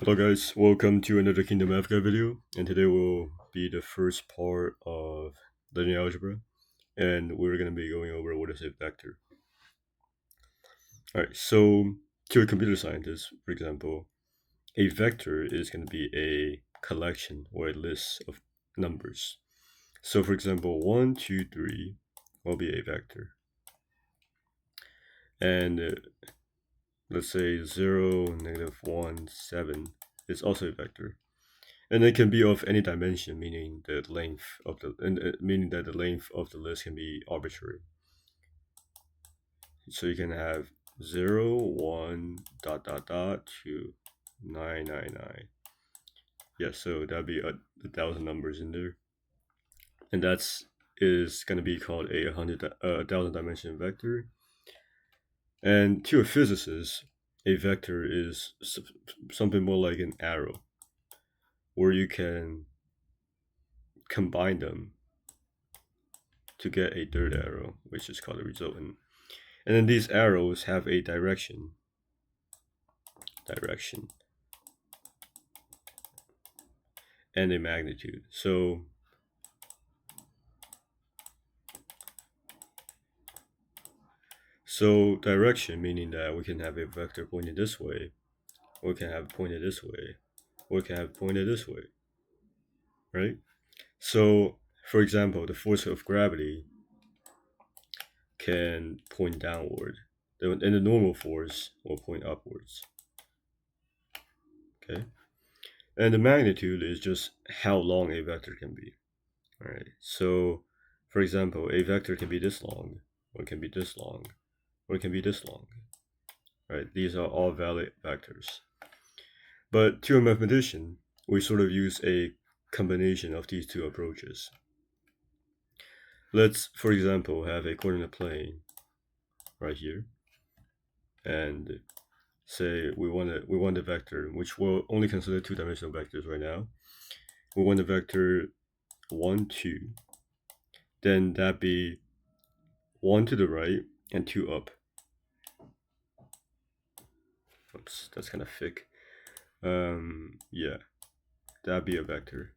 Hello guys, welcome to another Kingdom Africa video, and today will be the first part of linear algebra, and we're going to be going over what is a vector. Alright, so to a computer scientist, for example, a vector is going to be a collection or a list of numbers. So for example, 1, 2, 3 will be a vector. And let's say 0, -1, 7 is also a vector. And it can be of any dimension, meaning the length of the meaning that the length of the list can be arbitrary. So you can have 0, 1, dot dot dot, 2, 999. Yeah, so that'd be a 1,000 numbers in there, and that's is going to be called a 1,000 dimension vector. And to a physicist, a vector is something more like an arrow, where you can combine them to get a third arrow, which is called a resultant. And then these arrows have a direction, and a magnitude. So direction, meaning that we can have a vector pointed this way, or we can have it pointed this way, or we can have it pointed this way, right? So, for example, the force of gravity can point downward, and the normal force will point upwards. Okay, and the magnitude is just how long a vector can be. All right. So, for example, a vector can be this long, or it can be this long, or it can be this long. Right? These are all valid vectors. But to a mathematician, we sort of use a combination of these two approaches. Let's, for example, have a coordinate plane right here, and say we want a vector, which we'll only consider two-dimensional vectors right now. We want a vector 1, 2. Then that'd be 1 to the right and 2 up. Oops, that's kind of thick. Yeah, that'd be a vector.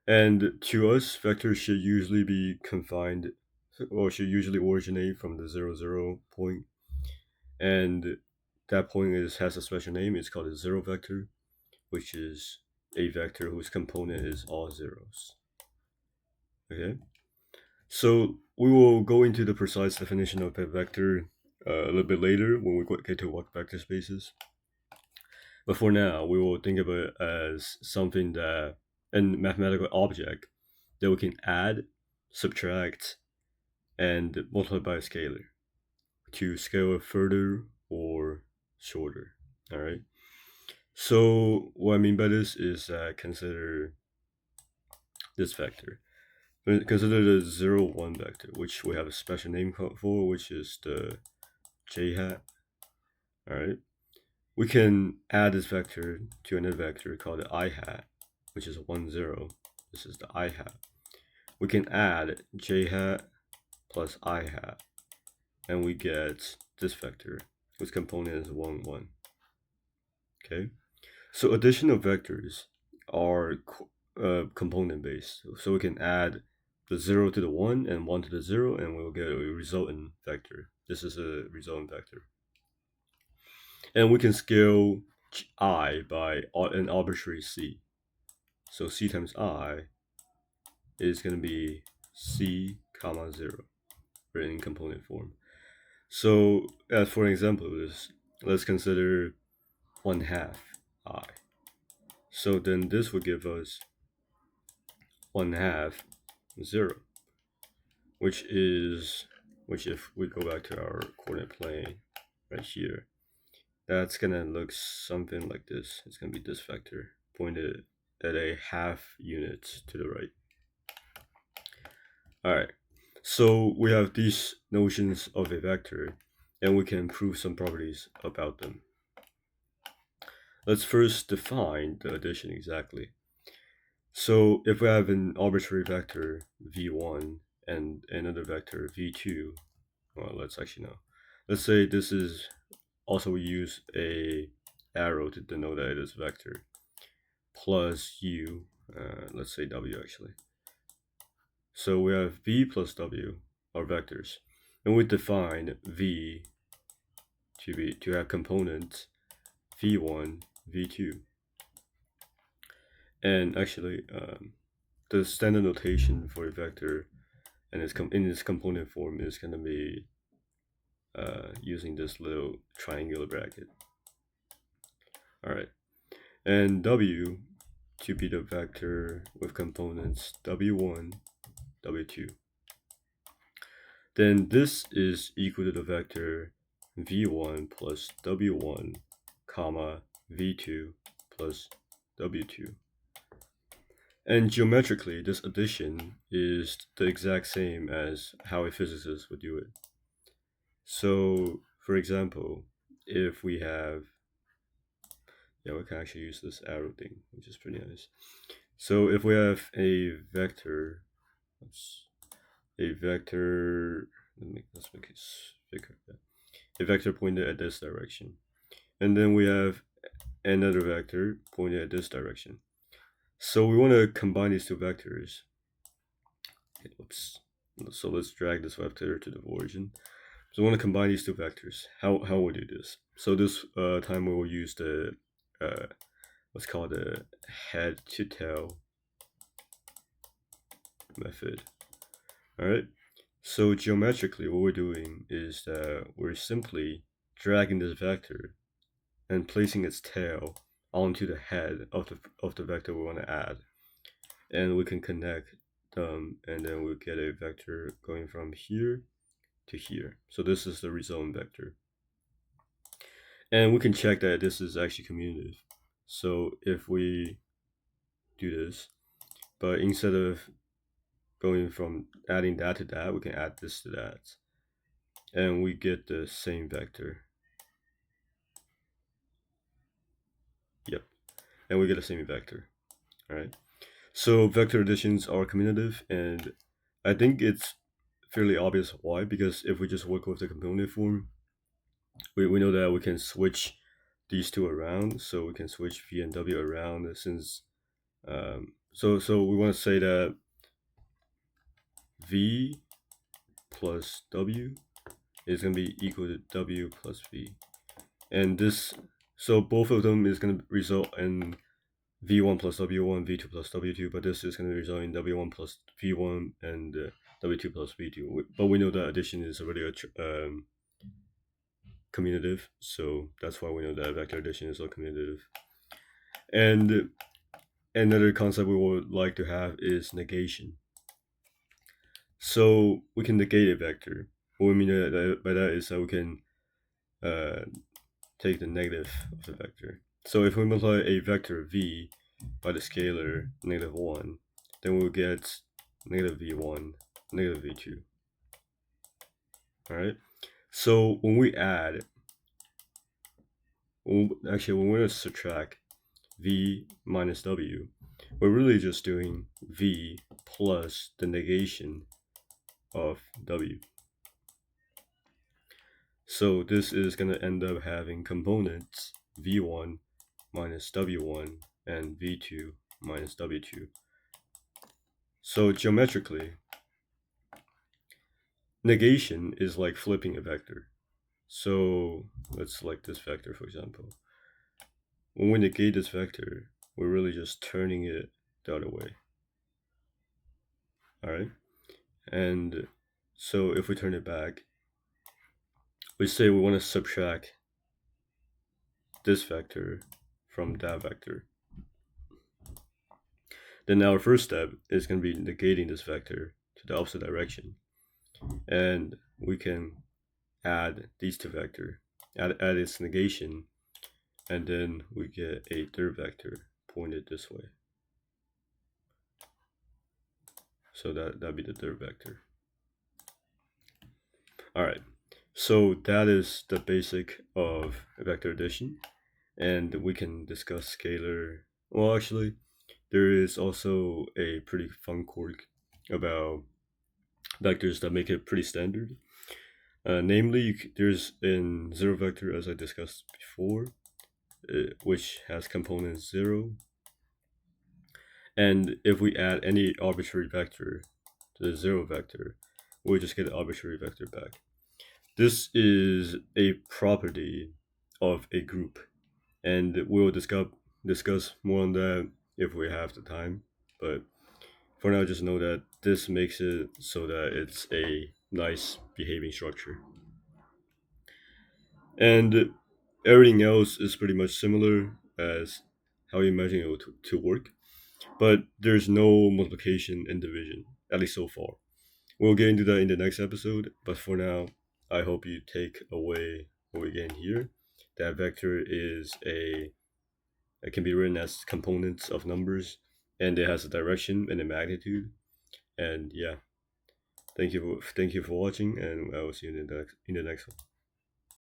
And to us, vectors should usually be confined, or should usually originate from the 0, 0 point. And that point has a special name. It's called a zero vector, which is a vector whose component is all zeros. Okay, so we will go into the precise definition of a vector a little bit later when we get to what vector spaces. But for now, we will think of it as something that, a mathematical object that we can add, subtract, and multiply by a scalar to scale it further or shorter. All right. So what I mean by this is consider this vector. Consider the 0, 1 vector, which we have a special name for, which is the j hat. All right. We can add this vector to another vector called the I hat, which is 1, 0. This is the I hat. We can add j hat plus I hat, and we get this vector, whose component is 1, 1. Okay? So addition of vectors are component based. So we can add the 0 to the 1 and 1 to the 0, and we'll get a resultant vector. This is a resultant vector. And we can scale I by an arbitrary c. So c times I is going to be c comma 0, written in component form. So as for an example of this, let's consider 1/2 I. So then this would give us 1/2 0, which if we go back to our coordinate plane right here, that's gonna look something like this. It's gonna be this vector pointed at a half unit to the right. All right, so we have these notions of a vector, and we can prove some properties about them. Let's first define the addition exactly. So if we have an arbitrary vector v1 and another vector v2, well, let's say this is also, we use a arrow to denote that it is vector, plus u, let's say w actually. So we have v plus w are vectors, and we define v to have components v1, v2, and actually the standard notation for a vector and in its component form is going to be using this little triangular bracket. All right, and w to be the vector with components w1, w2. Then this is equal to the vector v1 plus w1, comma v2 plus w2. And geometrically, this addition is the exact same as how a physicist would do it. So, for example, if we have, we can actually use this arrow thing, which is pretty nice. So if we have a vector, let's make it bigger. A vector pointed at this direction, and then we have another vector pointed at this direction. So we want to combine these two vectors. Okay, oops. So let's drag this vector to the origin. So we want to combine these two vectors. How will we do this? So this time we will use the what's called the head to tail method. All right. So geometrically, what we're doing is that we're simply dragging this vector and placing its tail onto the head of the vector we want to add, and we can connect them, and then we'll get a vector going from here to here. So this is the resultant vector, and we can check that this is actually commutative. So if we do this, but instead of going from adding that to that, we can add this to that, and we get the same vector. Yep, and we get the same vector. All right. So vector additions are commutative, and I think it's fairly obvious why, because if we just work with the component form, we know that we can switch these two around, so we can switch v and w around, since so we want to say that v plus w is going to be equal to w plus v, and this, so both of them is going to result in v1 plus w1, v2 plus w2, but this is going to result in w1 plus v1 and w2 plus v2. But we know that addition is already commutative, so that's why we know that vector addition is all commutative. And another concept we would like to have is negation. So we can negate a vector. What we mean by that is that we can take the negative of the vector. So if we multiply a vector v by the scalar -1, then we'll get negative v1, negative v2. All right. So when we add, when we're going to subtract v minus w, we're really just doing v plus the negation of w. So this is going to end up having components v1 minus w1 and v2 minus w2. So geometrically, negation is like flipping a vector. So let's select this vector, for example. When we negate this vector, we're really just turning it the other way. All right. And so if we turn it back, we say we want to subtract this vector from that vector. Then our first step is going to be negating this vector to the opposite direction. And we can add these two vectors, add its negation, and then we get a third vector pointed this way. So that'd be the third vector. All right, so that is the basic of vector addition, and we can discuss scalar. Well, actually, there is also a pretty fun quirk about vectors that make it pretty standard. Namely, there's in zero vector, as I discussed before, which has component 0. And if we add any arbitrary vector to the 0 vector, we'll just get an arbitrary vector back. This is a property of a group, and we'll discuss more on that if we have the time. But for now, just know that this makes it so that it's a nice behaving structure. And everything else is pretty much similar as how you imagine it to work, but there's no multiplication and division, at least so far. We'll get into that in the next episode, but for now, I hope you take away what we get here. That vector is it can be written as components of numbers, and it has a direction and a magnitude. And yeah, thank you for watching, and I will see you in the next one.